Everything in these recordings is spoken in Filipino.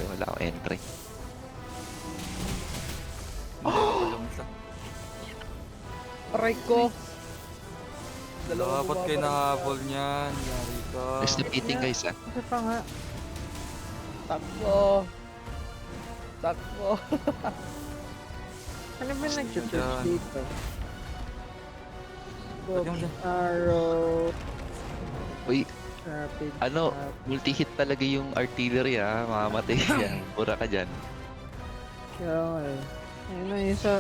Wala akong entry. Aray ko. Dapat kayo nahabol niyan. Yari ka. There's the beating guys ah. Kasi pa nga. Takbo. Takbo. Ano ba nag-shoot Dyan. dito? Pwede mo dyan. Arrow. Uy, Rapid. ano, trap. multi-hit talaga yung artillery ah. Mamamatay yan. Pura ka dyan. Kaya nga eh. Ayun na,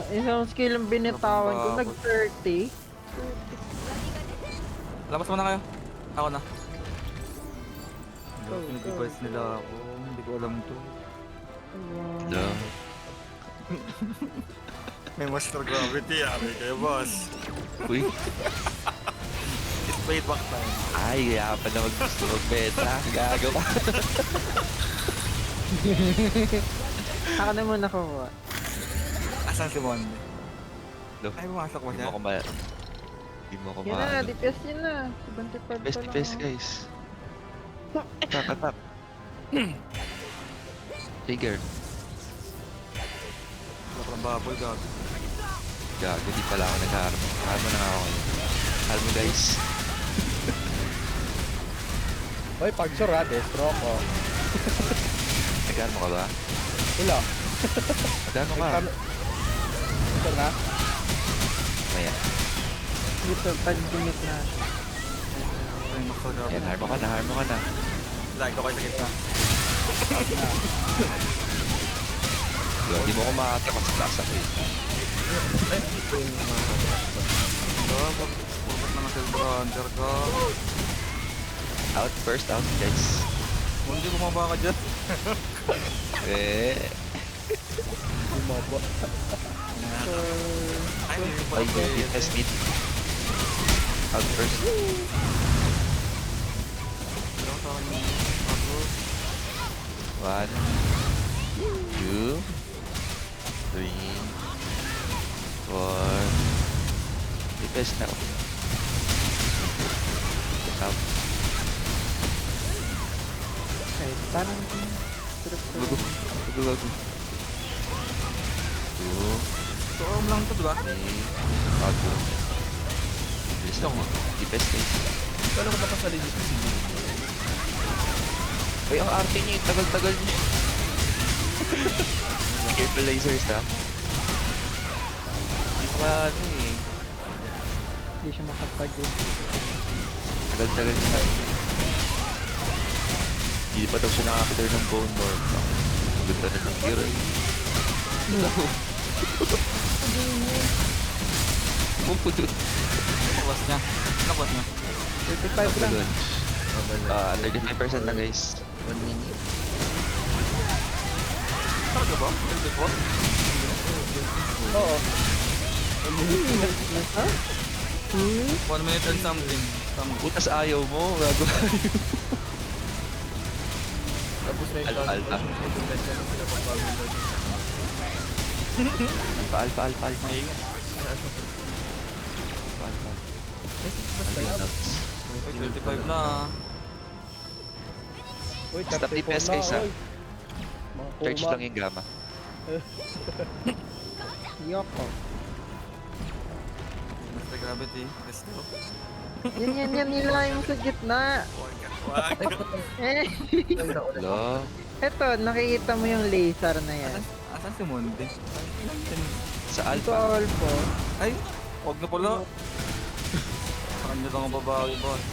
isang skill ang binitawan ko. Napababot. Nag-30. Labas mo na kayo. Ako na. Go, Pinag-device go, nila ako. Hindi ko alam to. No. May master gravity, ari kayo, boss. Uy, It's payback time. ay, kaya pa na gusto magbenta. Gago ka. Ako na muna kuha. Asan si Monde? No. Ay, pumasok mo Hindi siya. mo ko ma... Hindi mo ko Yun ma... na, DPS yun na. 75 pa Best lang. defense oh. guys. Attack. Trigger. Wala pa ng baboy, gago. Gago, di pala ako nag-harm. Harm na nga ako ngayon. Harm guys. Hoy, pag sure ha, destro ko. Nag-harm ka ba? Wala. Nag-harm ka? Sure na? Maya. Dito, pag-dimit na. Ay, maksagap. Yan, harm ka na. Lagi ko kayo sa gitna. Hindi mo ko makatakas sa taas ako eh. Dapat. Dapat na nag-silver hunter ka. Out first, out guys. Hindi bumaba ka dyan. Eh. Bumobo. Ay, hindi ko Ay, pala kayo. defense mid. Out first. Wala ko sa akin yung bago. 1, 2, 3, 4. Defense now. Out. Okay, parang... Gugu. 2, So, lang to, diba? 3, out. Bilis lang mo. Defense guys. Paano ko makasalin dito? Ay, ang arte niya, tagal-tagal niya. Careful lasers ha. Hindi ko ano eh. Hindi siya makapag-in. Tagal-tagal niya. Hindi pa daw siya nakakiter ng bone lord. Ganda na ng hero eh. Pupudot. Nakwas niya. Nakwas niya. 35 lang. Launch. 35% na guys. 1 minute. Talaga ba? Hindi ko? Oo. Ha? 1 minute and something. Butas ayaw mo. Gago ayaw. Tapos na yung Alpha. Alpha. Mahinga. Alpha. Nuts. Ay, 25 na ah. Uy, Stop 34 DPS na, guys, ha? oy. Mga Charge kumag. lang yung gamma. Yoko. Master gravity. Let's go. Yan, nilay mo sa gitna. Eh, Hello? eto, nakikita mo yung laser na yan. Asan si Monde? Sa Ito Alpha. all po. Ay! Huwag na pala. Saan nyo lang ang babawi, boss?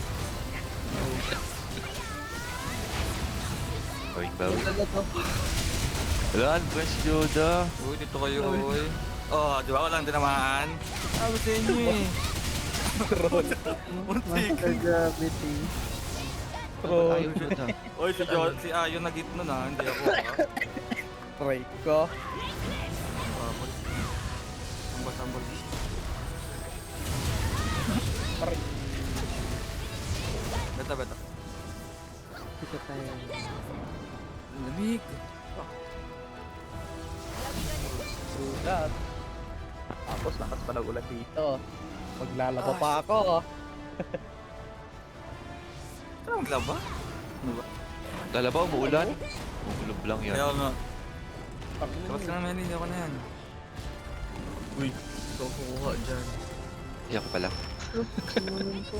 Bawi. Wala, Prince Yoda. Uy, dito kayo, uy. Oh, di ba? Walang tinamaan. Sabi sa inyo eh. Master gravity. Ayaw Yoda. Uy, si Ayon na gitno na. Hindi ako ah. Try ko. Sambal. Aray. Beta. Dito tayo. Lamig. Sulat. Tapos lakas pa ng ulan dito. Maglalaba pa ako. Ano maglaba? Ano ba? Lalabaw, umuulan. Kulob lang yun. Kaya nga. Tapos Tapos ka na, Melly. Hindi ako na yan. Uy, ito ako kukuha dyan. Iyak ko pala. Sumunod po.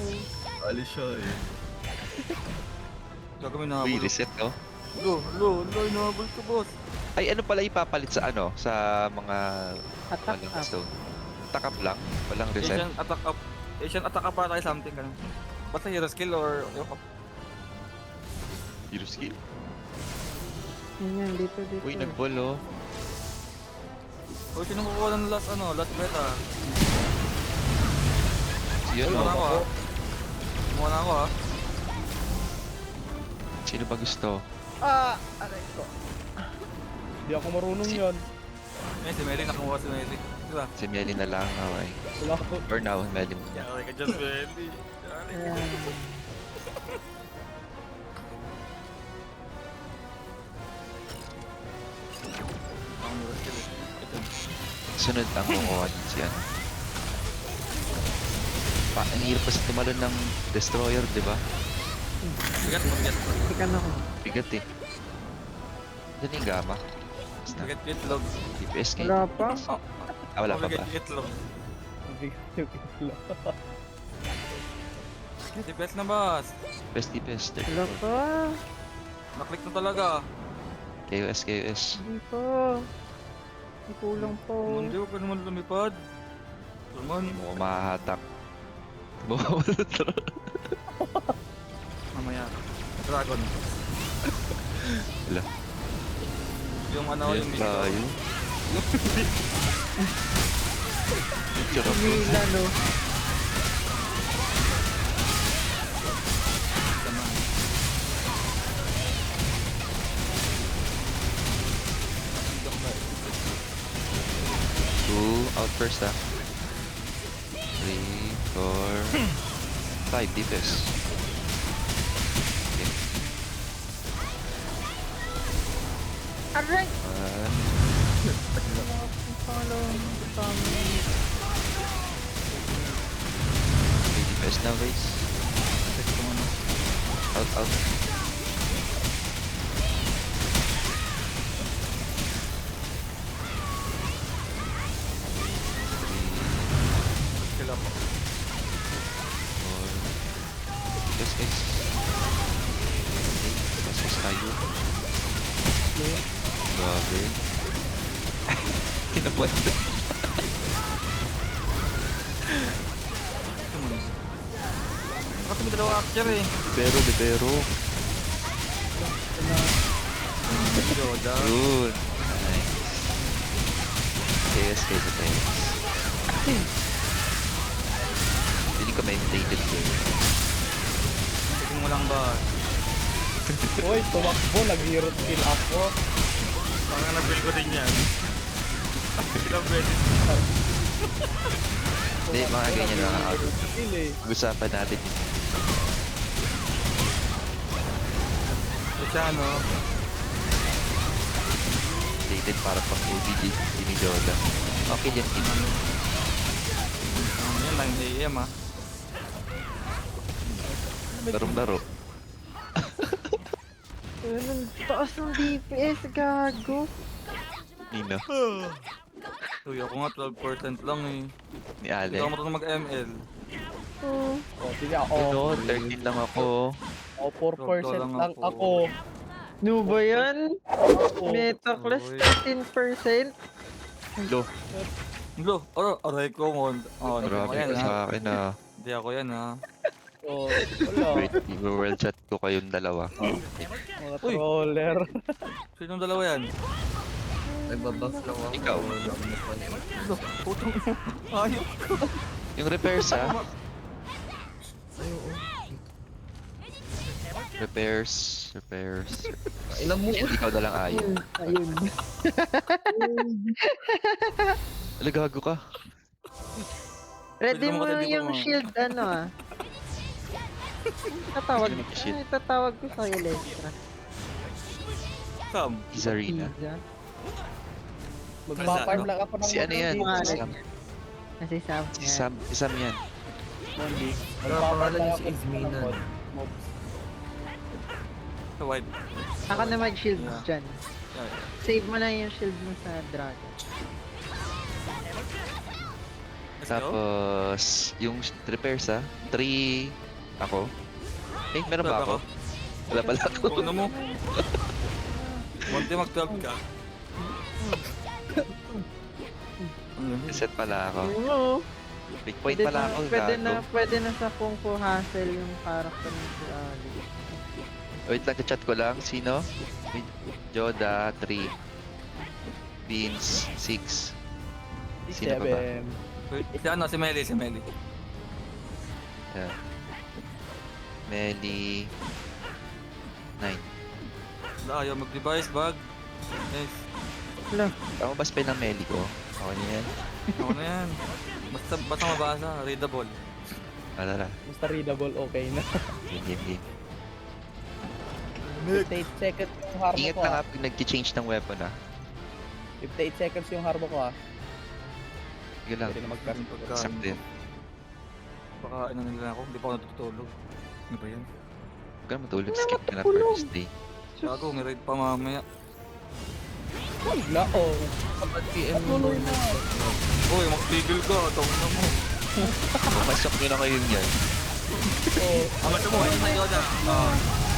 Alis siya eh. Gagawin na Uy, reset oh. Lo, inahabol ko, boss. Ay, ano pala ipapalit sa ano? Sa mga... Attack Walang up. stone. Attack up lang? Walang reset? Asian attack up para tayo something ganun. Basta hero skill or yok. Hero skill? Yan, dito. Uy, nag-ball oh. O sino kukuha ng last beta? Yun Kumuha na ako oh. ha. Kumuha na ako ha. Sino ba gusto? aray ko. Hindi ako marunong Si- yun. Eh, si Melly, nakuha si Melly. Diba? Si Melly na lang. Okay. Wala ako. For now, Melly mo. Yari ka dyan, Melly. Ayan. Ang hero skill. Ito. Sunod ang kukuha din si ano. Ang hirap kasi tumalon ng destroyer, di ba? Bigat. Ikan ako. Bigat eh. Diyan yung gamma. Basta, Bigat log. DPS kayo. Wala pa. Wala pa ba? Bigat log. Bigla. DPS na boss. Best DPS. Wala pa. Naklik na talaga. KOS. Hindi pa. May kulang pa. Mundi, huwag ka naman lumipad. Naman. Mo mahahatak. Mawawala Mamaya. Dragon. Wala. Yung ano, yung Ayun tayo. Picture of Kumila, no? two. Out first ah. 3, 4, 5 DPS. Okay. Aray! One. Follow. Okay, DPS now guys. Out. Kill up. Yes guys. Okay, pasok tayo. Grabe. Kinabuhat. Bakit may dalawa actor eh? Libero. Yoda. Yun. Nice. KS sa tayo. Hindi ka ma-invaded ko. Tignan mo lang ba? Uy, tumakbo. Nag-hero skill ako. Parang na-build ko din yan. Ilang beses. Hindi, mga ganyan lang ako. Skill eh. Pag-usapan natin yun. Siya ano? Dated para pang OBD. Dinidola. Okay dyan, team. Ano yan, 9 AM ah. Larong-laro. Ang taas ng DPS, gago. Nino. Uy, ako nga 12% lang eh. Ni Hindi Ale. ako marunong mag-ML. Oh. O, sige ako. Ano, 13 lang ako. O, 4% lang lang ako. ako. No ba yan? Ako. Meta class Uy. 13%. Lo, Lo, aray ko mo. Oh, hindi ako grabe yan ka ha. sa akin ah. Hindi ako yan ha. O, wala. Wait, i-world chat ko kayong dalawa. Mga Uy. troller. Sinong dalawa yan? Nagbabuff lang ako. Ikaw. Lo, putong ayok. Yung repairs ah. Ay, oo. Repairs. Ilan mo? Ikaw na lang ayaw. Ayun. Alagago ka. Ready Pwede mo naman kasi di yung ko ma- shield, ano ah. Tatawag. Sino mag-shield? Ay, tatawag ko sa Electra. Sam. Izarina. Pizza. Magpa-farm lang ako ng Si ano yan? Mga Si ano? Sam. Kasi Sam. Si Sam yan. Mondi. Ano ang pangalan niya si Izminan? Sa wide. Ako na mag-shield Yeah. dyan. Yeah. Save mo lang yung shield mo sa dragon. Let's go. Tapos, yung repairs 3 ako. Eh, meron ba ako? Wala pala ako. Kung ano mo. Konti mag-12 ka. Reset pala ako. Oo. Big point pala ako. gago. Pwede na sa Kung Fu Hustle yung character ng si Ali. Wait lang, chat ko lang. Sino? Joda, 3. Beans, 6. Sino pa ba? 7. Si ano, si Melly, si Melly. Yeah. Melly, 9. Wala, ayaw mag-device, bag. Yes. Wala. Ako ba spell ng Melly ko? Ako niya yan. Ako na yan. Basta mabasa, readable. Alala. Basta readable, okay na. Game. 58 seconds yung harmo Ingat ko lang ah. pag nag-change ng weapon 58 seconds yung harmo ko ah. Sige lang. Pwede na mag-cast. Sak din. Baka ano nila ako, hindi pa ako natutulog. Ano ba yan? Huwag ka na matulog. Skip ka na first day. Gago, may raid pa mamaya. Wala oh. Kapag PM mo Tuloy na. Uy, magpigil ka, tawag na mo. Pumasok nyo na ngayon yan. Oh. Ang gusto mo, ayun na Yoda.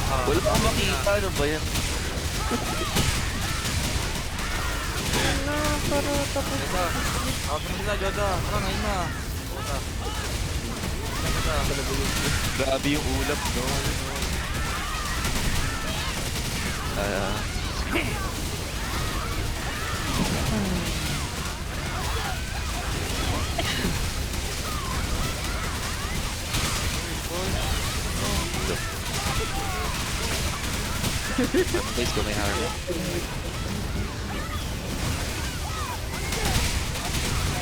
Wala pa makita. Ano ba yan? Yoda. Ako na sila, Yoda. Tara, ngayon na. Yoda. Grabe yung ulap, no? Guys, go may harm.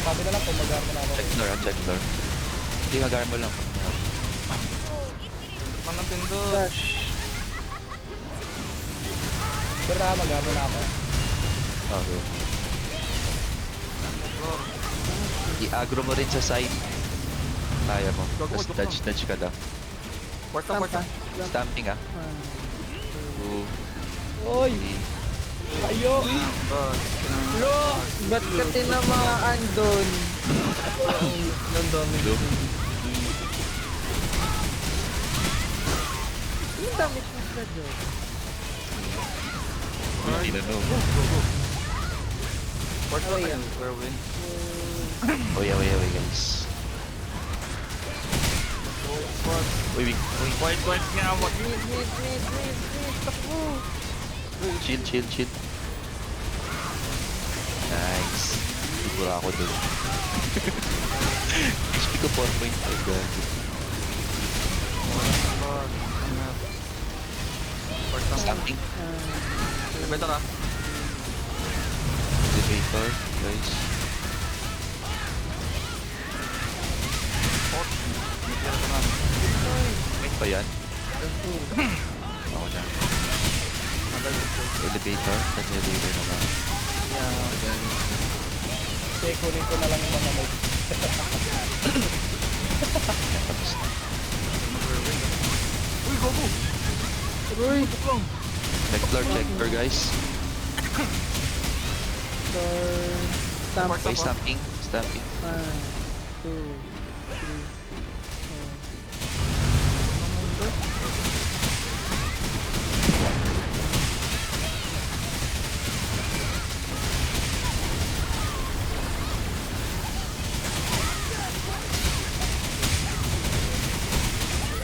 Sabi na lang kung mag-harmo na ako. Check floor. Hindi mag-harm mo lang. Manang pindot. Pero mag-harmo na ako. Okay. I-agro mo rin sa side. Kaya mo. Tapos dodge ka lang. Kwarta, kwarta. Stamping 2, Oy! 3. Ayo! Lo! Ba't ka tinamaan doon? Ang dami. Yung damage mo sa doon. Hindi na no. Kwarta kayo. Win. Oy, guys. Uy, Quiet nga. Wag. chill. Nice. Siguro ako dun. HP ko 4.5 gago. Stamping. Better ka. Elevator, guys. May pa yan? Ako na. Elevator, elevator naman. Kasi kunin ko na lang yung mga moves. Tapos, check floor, guys. Stamp. Okay, stamping. 1, 2, 3, 4.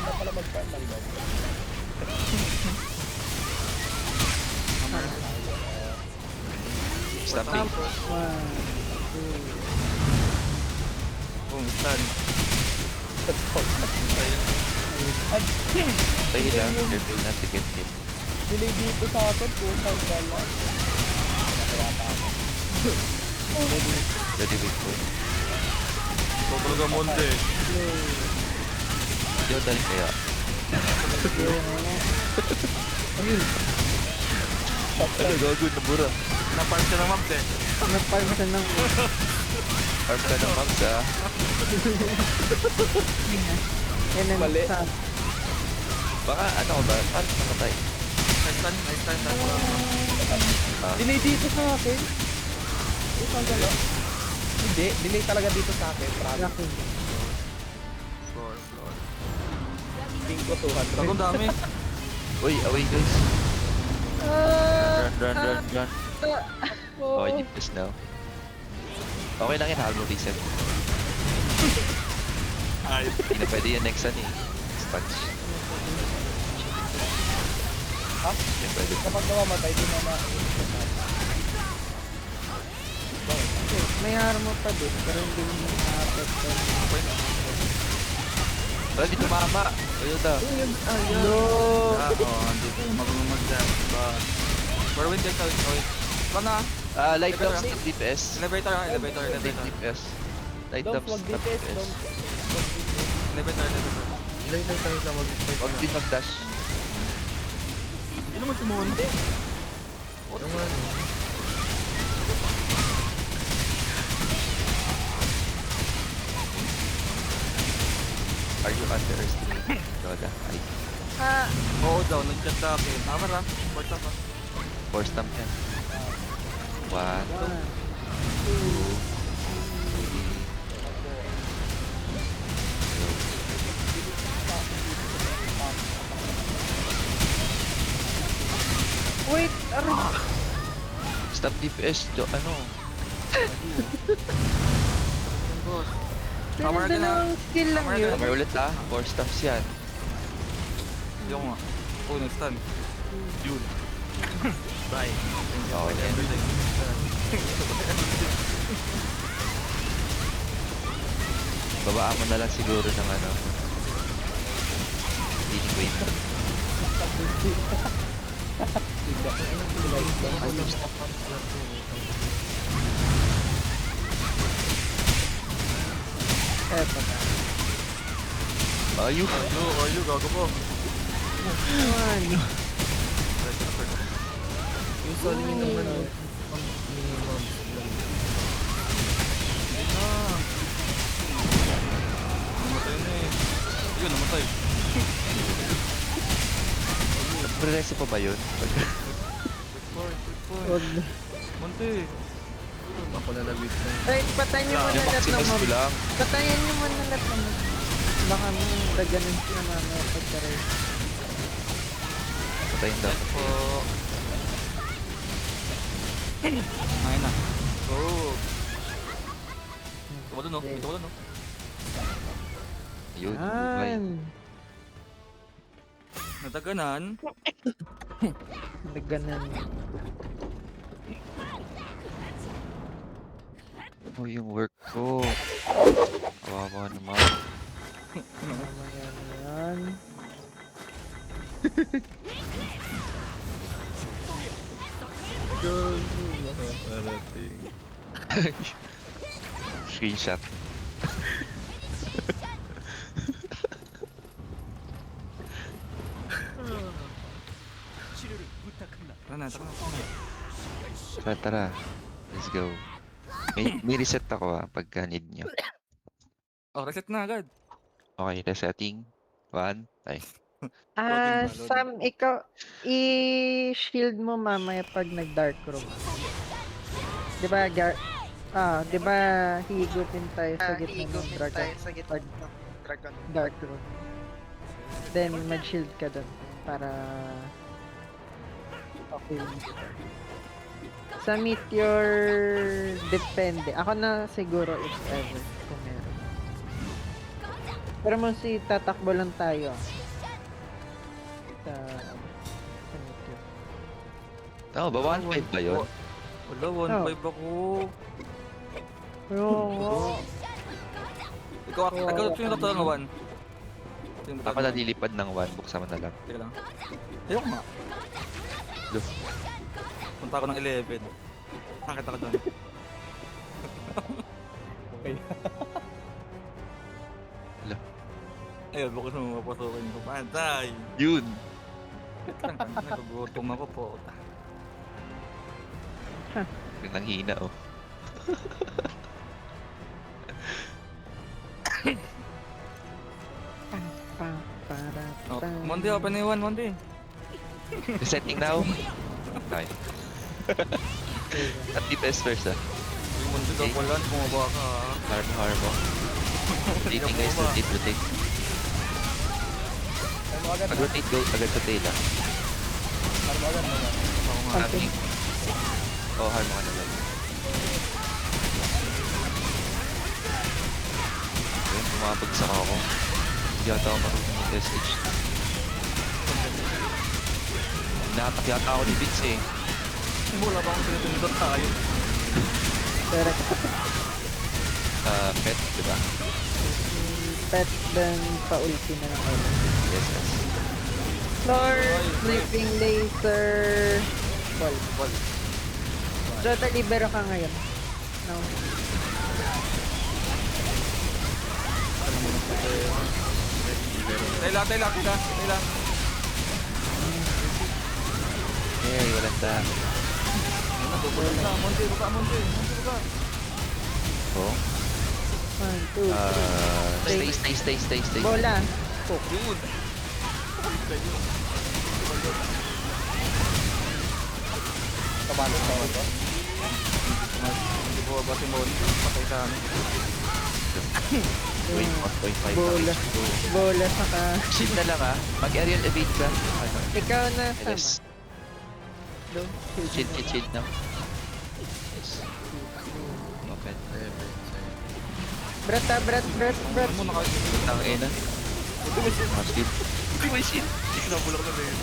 Ano pala mag-farm lang ba? Stamping. 1, 2. Boom, stun. Tayo lang. Careful not to get hit. Delay dito sa akin, pusang gala. Ready with foot. Talaga monde. Yo, dali kaya. Ano, gago, nabura. Napark siya ng map eh. Nag-farm ka ng Farm ka ng mags, Yan ang Mali. sa... Baka, ano ka ba? Paano ka matay? Nice time. Delay dito sa akin. Hindi, delay talaga dito sa akin. Promise. Floor. King ko 200. Bagong dami. Uy, away guys. Run. Okay, deep is now. Okay lang yun, halmo reset. Ay, Hindi na pwede yan next eh. Sponge. Ha? Hindi pwede. Kapag namamatay, di na na. May armo pa din, pero hindi mo na-apektan. Wala, di tumama. Ayun na. Hindi ko marunong mag-dance ba. Pero win guys, wait. Paano? Light up stop DPS. Elevator. DPS. Light up Don't wag stop DPS, DPS. don't. Elevator. Ilang tayo lang mag-fight Huwag na. din mag-dash. Hindi naman sumundi. Yung ano. Are you underestimating Lola? Ay, Oo daw, nag-chat sa akin. Tama ra. What's up ah? force stamp yan. 1, 2, 3. Wait, aray! Stop DPS, ano? Boss. Tama na Dalawang skill lang Tama na yun. Hammer ulit force stamps yan. Hindi ako nga. Oh, nag-stun. yun. Bye. Okay yan. Babaan mo na lang siguro ng ano. Healing wave. Eto na. Ayun! Ayo, gago po. One. Usually naman ang minimum. Namatay na eh. Yun, namatay. Progressive pa ba yun? Quick point. Wag na. Monte. Ako na nabit na. Ay, patayin niyo muna Yung lahat ng Maximus ko mob. lang. Patayin niyo muna lahat ng mob. Baka may daganan sila mamaya pagkaray. Patayin daw. Po. Ayun na. Go. Ito ba dun, no? Ito ba dun, no? Yun. Bye. Yan. Nadaganan. Daganan. Oh, yung work ko. Kawawa naman. Mamaya na yan. Parating. Screenshot. Tara na. Tara. Let's go. May reset ako pagka need nyo. Oh, reset na agad. Okay, resetting. 1. Ay. Loading. Sam, ikaw, i-shield mo mamaya pag nag-dark room. Diba, diba, higupin tayo sa gitna ng dragon. Dark room. Then, mag-shield ka dun para okay. Sa meteor, depende. Ako na siguro if ever, kung meron. Pero mostly, tatakbo lang tayo. Sa meteor. Oh, ba 1.5 ba yun? Wala, 1.5 ako. Oo. Ikaw, sino tatalo ng 1? Ako nalilipad ng 1. Buksan mo na lang. Teka lang. Ayoko nga. Look. Punta ako ng 11. Nakita ko doon. Okay. Ayun, bukas mo mapasukin ko. Pantay! Yun! Nagugutom ako po. Nang hina oh. Pa, para, Oh, pa. Monty, open na yung 1, Monty. Resetting now. Okay. At DPS first ah. Yung mundo daw pala, bumaba ka. Harmo. Rotating guys, rotate. Ano agad? Pag-rotate go, agad sa tail ah. Ano agad? Ako nga. Harming. Oh, harmo ka na lang. Ayun, bumabagsak ako. Hindi yata ako marunong mag-SH. Natak yata ako ni Vince eh. Wala ba akong pinatundot tayo? Correct. Pet, diba? Pet, then pa-ulti na lang ako. Yes. Lord, sleeping laser. Ball. Jota, libero ka ngayon. No. Tayla. Yay, walang ta. Tutulog na, Monte, baka. Oh. 1, 2, 3. Stay. Bola. Yun. Kabalo sa ako. Hindi po ba si Monte? Patay sa amin. Wait, 1.5 Bola. Bola saka... Shield na lang ah. Mag-aerial evade ka. Ano? Ikaw na sama. Yes. Doon. Shield na. Yes. Open. Brat. Ano mo nakakita? Ang ina. Mga shield. Hindi may shield. Kinabulak na rin.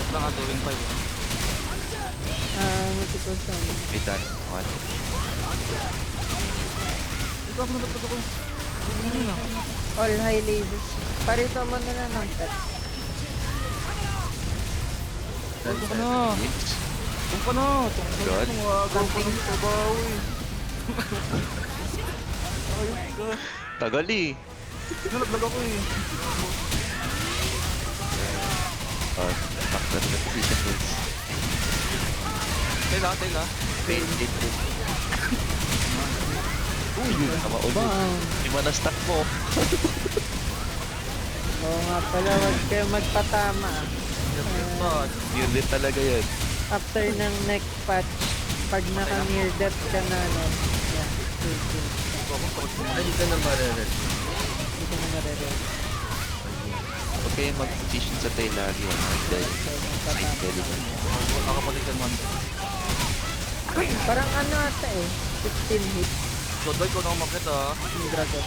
Lang ang tuwing 5. Multiple sama. Wait done. One. Ito ako nagpapag ako. All high lasers. Parito mo na lang ng pet. Ito ka na. Hits. Ito ka na. God. Agaw pa ng trabaho eh. Ayos ka. Tagal eh. Nalaglag ako eh. Back na rin ang position hits. Tayla. Wait. Uy, yun. Namaulog. Bang! Di ba na-stack mo? Oo nga pala, wag kayo magpatama. Yun din talaga yan. After ng next patch, pag naka-near death ka na, no? Yan. Ay, di ka na bareret. Hindi ka na nare-ready. Huwag kayong mag-position sa tail lagi. Dahil side belly. Nakapalitan man. Parang ano ata eh, 15 hits Godoy ko na umakit ah. yung dragon.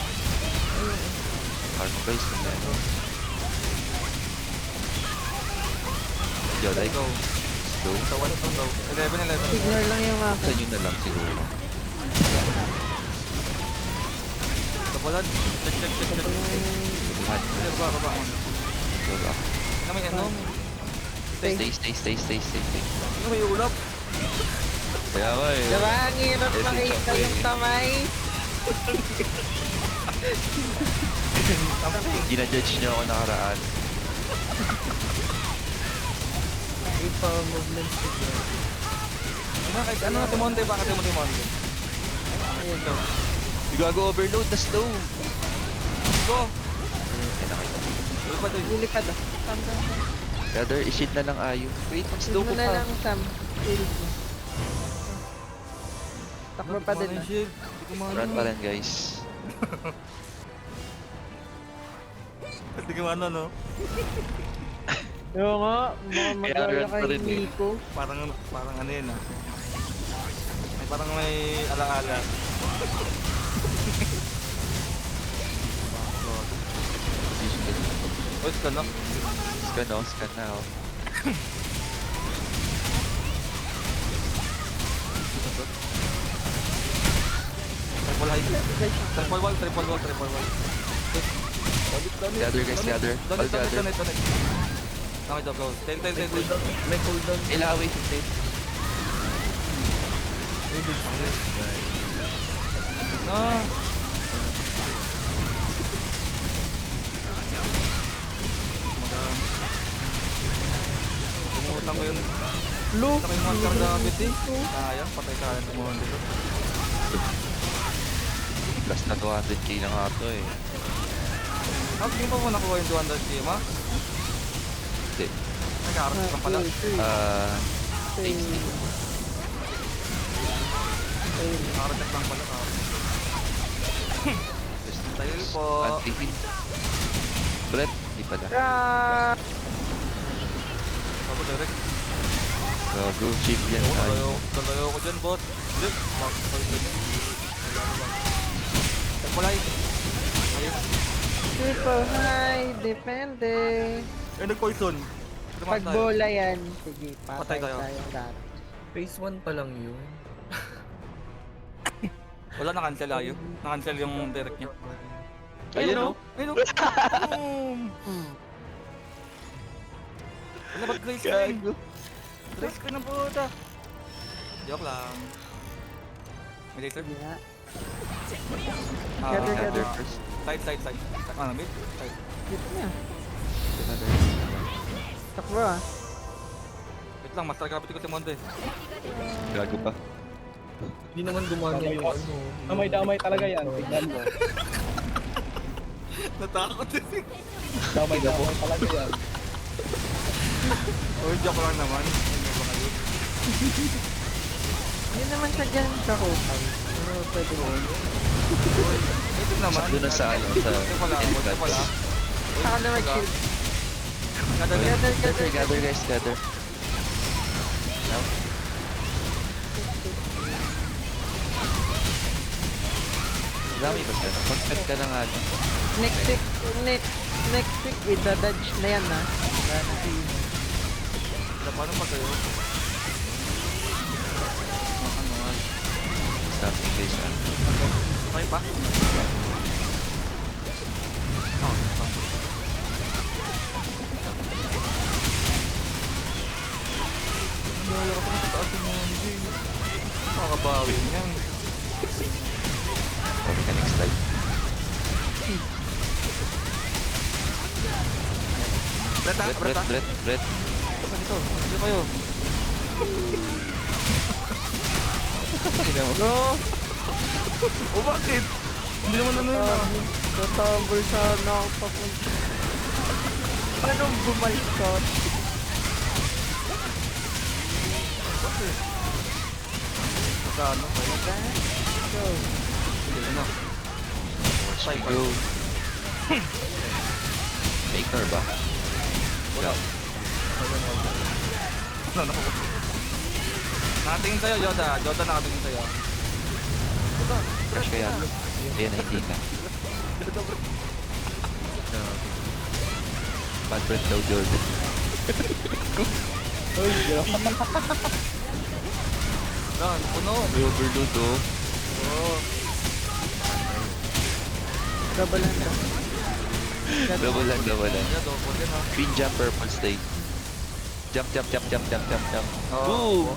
Harmo guys. Kung meron. Yoday. Go. Slow. Tawa na daw. 11. Ignore lang yung Sa akin. inyo na lang siguro. Tabalan. Check. Lahat. Baba. Go up. Ano may ano? Stay. Ano may ulap? Kaya nga eh. Diba? Ang hirap makita yung tamay. Gina-judge niyo ako nakaraan. Ipa movement siguro. Bakit? Ano na Timonte? Bakit mo Timonte? Ayun. Go. Gago overload na slow. Go. Ay nakita. Ulpa doy. Lilipad ah. Sam. Rather, i-shield na lang ayo. Wait, mag-slow Slow ko mo na pa. lang, Sam. Shield mo. Takbo pa din ah. Shield. Hindi ko maano. Run pa rin guys. Hindi ko ano, no? Oo nga, mga magala run pa kay rin eh. Nico. Parang ano yun, ah. Parang may alaala. Position ka dito. Oy, ka na. Scan na oh. Triple high. Triple wall. Gather guys, gather. All gather. Donate. Okay, go. Tail. May cooldown. Ilaway, tail. Ah. Umutang ko yun. Lu! Taka yung monster na bit eh. Sayang, patay sa akin tumuhan dito. Plus na 200k na nga to eh. Hindi mo nakuha yung 200 game ha? Hindi. Nag-aaral ka pala. Nag-aaral lang pala. Tayo po. Anti-pin. Brett, di pala. Ako direct. Gago, chip yan. Dalayo ko dyan, bot. Dip. Tagpalay. Ayun. Triple high, depende. Eh, nag-poison. Pag bola yan, sige, Patay patay tayo. tayong lahat. Phase 1 pa lang yun. Wala na-cancel ayo. Na-cancel yung direct niya. Ayun o. Ayun o. Wala ba't gray screen? Gray screen ang puta. Joke lang. May laser? Sige nga. Ah, Gather, gather. First. Side. Ah, mid? Side. Hit niya. Gather. Takbo ah. Wait lang, master gravity ko si Monde. Gago pa. Hindi naman gumana yung ano. Damay-damay talaga yan. Tignan mo. Natakot din. Damay-damay talaga yan. Oh, joke lang naman. Ano ba kayo? Hindi naman siya ganun kahukay. Pero pwede mo. Ito naman. Sakto na sa ano, sa Ito pala, ito pala. Saka na mag-shield. Kada Gather guys, gather. Now. Dami ba siya? Mag-cut ka na nga. Next week with the dodge na yan ah. Wala na si paano pa kayo? Ano nga? Stopping guys ah. Okay pa? Wala ka pa sa taas yung mga hindi. Makakabawi niyan. Okay ka next time. Brett. Saan ito? Dito kayo. No! O bakit? Hindi naman ano yun ah. Tatabol sana ako papunta. Anong bumalikot? Magkano? Go. Sige na. Watch me go. Maker ba? Wala. Ano? Nakatingin sa'yo, Yoda. Yoda nakatingin sa'yo. Crush ka yan. Ayan na, hindi ka. Bad breath daw, Jordan. Dan, puno. May overload oh. Oo. Double lang daw. Double lang. Yeah, double din ha. Green jump, purple stay. Jump. Oo.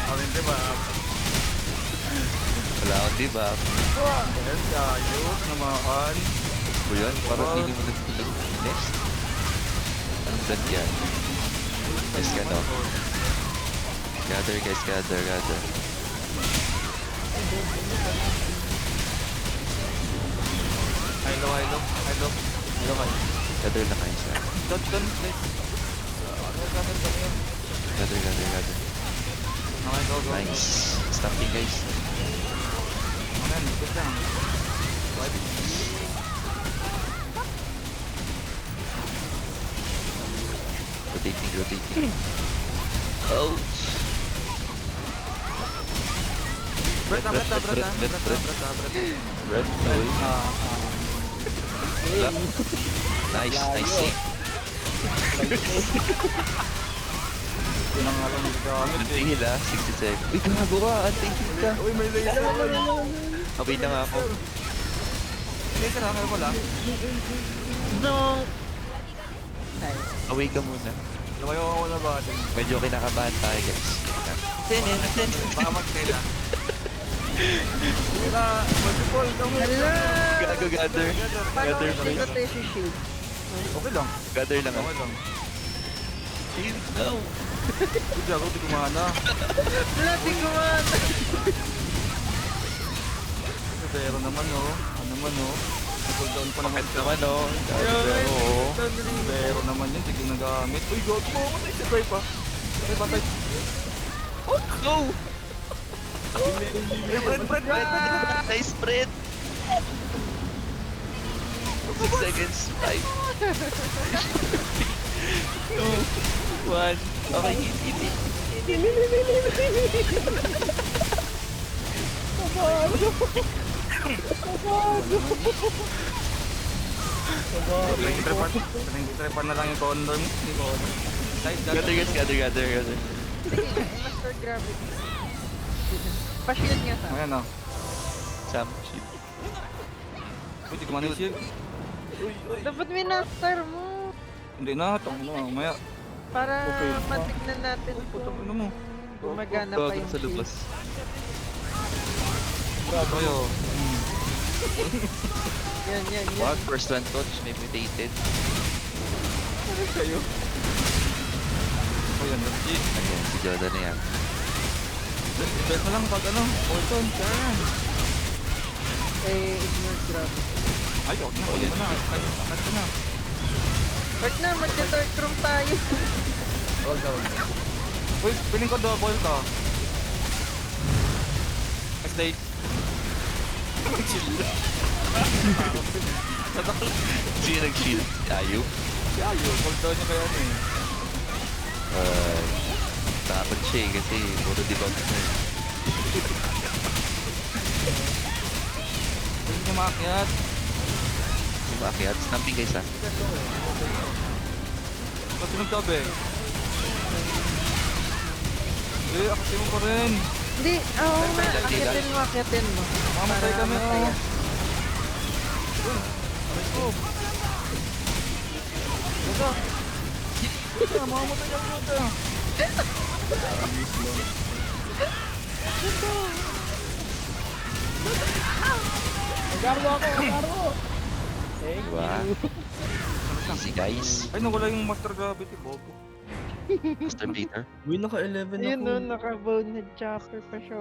Amin, diba? Wala akong debuff. Yes, ayos naman. O yun, parang hindi mo nag-nest. Anong brand yan? Yes ka no? Gather guys, gather. Hello kayo. Gather na kayo siya. Don't, please. Gather. Okay, go. Nice. Stopping guys. Okay, good lang. Right. Rotating. Oh! Brett. Red, Nice save. Yun ang alam ng gamit eh. Anti-heal ah, 60 seconds. Uy, gago ka, anti-heal ka. Uy, may laser. Okay na nga ako. Laser ha, meron ko lang. No! Nice. Away ka muna. Lumayo ako na ba? Medyo kinakabahan tayo guys. Baka mag-tail ah. Wala, multiple. Hala! Gago, gather. Paano Gather ko please. tayo si shield? Okay lang. Gather lang ah. Okay lang. Shield, no! Good job, di kumana. Wala, di ko man! Pero naman oh. Ano naman oh. Cooldown pa naman. Bakit naman oh? Oo. Pero naman yun, sige nagamit. Uy, God mo, matay si Try pa. Try patay. Oh, go! Fred. Nice spread! 6 seconds. 5. 2. 1. Okay, eat. Trepan na lang yung condor mo. Hindi ko ano. Side Gather guys, gather. Sige, master gravity. Pa-shield nga sa. Ayan o. Sam, shield. Uy, di kumana yung shield. Dapat master mo. Hindi na, tang ano, mamaya. Para Okay. matignan natin Putang kung ino mo. gumagana pa Tawag yung sa shield. lubas. Tayo. Yan. What? First one touch, may mutated. Kayo. Oh, yan, legit. Ayan, si Joda na yan. Bet na lang pag ano, Orton, yan. Ignore gravity. Ay, huwag na, huwag na. Akat ka na. Wag na, magka-dark room tayo. Wag na. Uy, piling ko double ka. Next day. Chill. Sino nag-shield? Ayaw. Si Ayo, hold down niya kaya eh. Takot siya eh, kasi puro debuff na eh. Pwede niya maakyat. Umakyat, snapping guys ah. Kasi nagtabi. Akasin mo pa rin. Hindi, oo nga. Kailan? Akyatin mo. Mamatay Para kami, masaya. Let's go. Buka. Buka, mamamatay ka buka. Diba? Easy guys. Ay, nawala yung Master Gravity, bobo. Master Peter. Uy, naka-11 ako. Yun no, naka-bone head chopper pa siya.